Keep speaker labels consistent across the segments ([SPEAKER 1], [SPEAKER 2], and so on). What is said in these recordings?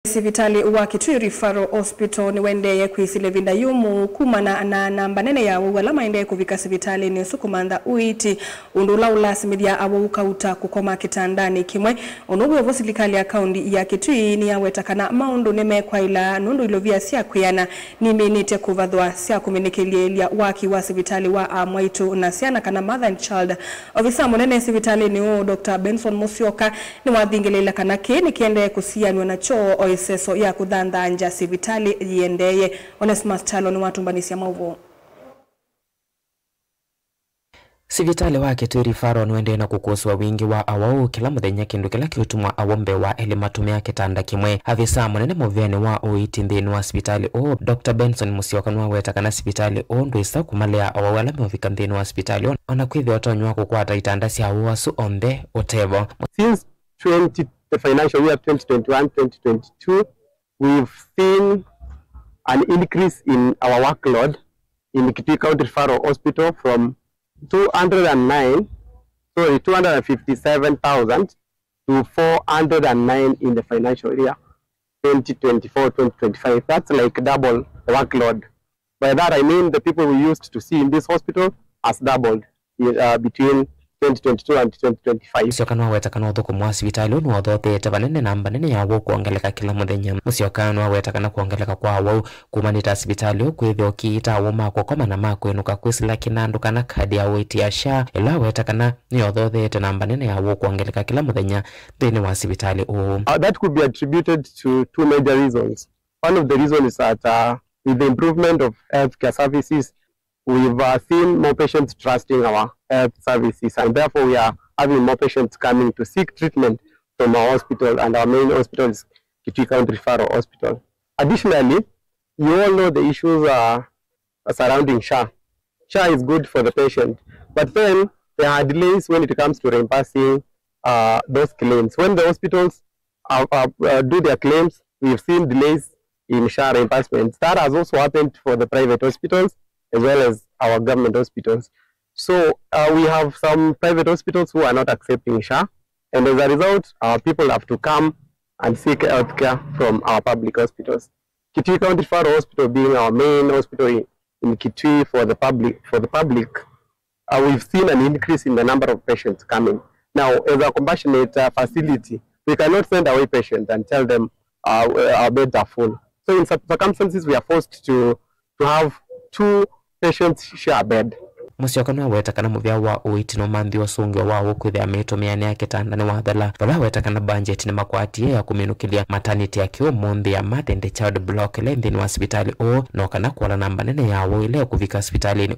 [SPEAKER 1] Sibitali wa Kitui Referral Hospital ni wendeye kwisile vinda yumu kumana na namba nene ya wala ende kuvika sibitali ni sukumanda uiti undula ulasimedia awuka uta kukoma kitandani kimwe onogwe vosilikali ya kaundi ya Kitui ni yawetakana maundu neme kwa ila nundu ilovia siya kuyana ni menite kuvadhwa siya kumenikelia waki wa sibitali wa Amwaitu na siyana kana mother and child ofisa monene sibitali ni Dr. Benson Musioka ni wadhingelela kanake ni kiende kusiyanwa na choo oiseso ya kudhanda anja sibitali yendeye Onesmus Chalo ni watu mbanisi ya mauvu.
[SPEAKER 2] Sibitali wa Kitui Referral nwende na kukoswa wingi wa awao kila muthenya kindu kila kiutumwa awombe wa elimatumia kitanda kimwe. Havisa munene muvyani wa oiti nthini wa sibitali Dr. Benson Musioka nwa wetakana sibitali ndwisa kumalea awao ala mevika nthini wa sibitali ona kwithi otonywa kukwata itanda sia awasu ombe otevo.
[SPEAKER 3] Since the financial year 2021-2022, we've seen an increase in our workload in Kitui County Referral Hospital from 257,000 to 409 in the financial year 2024-2025. That's like double the workload. By that I mean the people we used to see in this hospital has doubled between 2022 and 2025.
[SPEAKER 2] Musioka nwa wetakana uthukumwa sibitali unu wathothete vanene namba nene yawo kuongeleka kila muthenya. Musioka nwa wetakana kuongeleka kwa awo kumanita sibitali kwithio kiita awo mako komana mako enuka kwisila kinandu kana kadi ya witi ya SHA ila wetakana ni wathothete namba nene yawo kuongeleka kila muthenya thini wa sibitali
[SPEAKER 3] That could be attributed to two major reasons. One of the reasons is that with the improvement of healthcare services, we've seen more patients trusting our health services, and therefore we are having more patients coming to seek treatment from our hospital, and our main hospital is Kitui County Referral Hospital. Additionally, you all know the issues surrounding SHA. SHA is good for the patient, but then there are delays when it comes to reimbursing those claims. When the hospitals do their claims, we've seen delays in SHA reimbursements. That has also happened for the private hospitals as well as our government hospitals. So we have some private hospitals who are not accepting SHA, and as a result, our people have to come and seek healthcare from our public hospitals. Kitui County Referral Hospital being our main hospital in Kitui for the public, we've seen an increase in the number of patients coming. Now, as a compassionate facility, we cannot send away patients and tell them our beds are full. So in some circumstances, we are forced to have two patients share bed.
[SPEAKER 2] Musioka nwa wetakana muvya wa uiti no manthi osungio wa kwithia mitumiane ya kitanda ni wathala vala wetakana budget ni makwatie ya kuminukilia maternity yakio monthi ya Mother Child Block nthini wa sibitali no kana kuala namba nene yawo ile kuvika hospitalini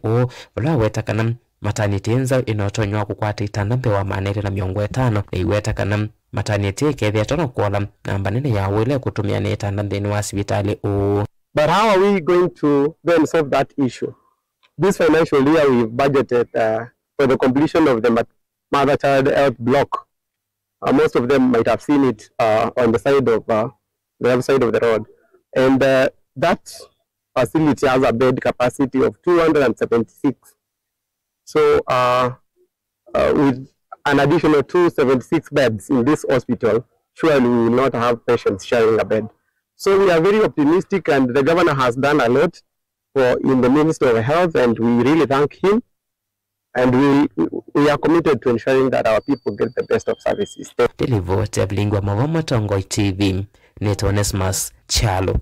[SPEAKER 2] vala wetakana maternity nza inotonywa kukwata itanda mpewa manere na miongo 5 na iwetakana maternity kethia tono kuala namba nene yawo ile kutumia ni itanda nthini wa sibitali
[SPEAKER 3] But how are we going to then solve that issue? This financial year we've budgeted for the completion of the Mother Child Health Block. Most of them might have seen it on the side of the other side of the road. And that facility has a bed capacity of 276. So with an additional 276 beds in this hospital, surely we will not have patients sharing a bed. So we are very optimistic, and the governor has done a lot in the Ministry of Health, and we really thank him. And we are committed to ensuring that our people get the best of services.
[SPEAKER 2] Deliver Mavoma Tongoi TV, Onesmus Chalo.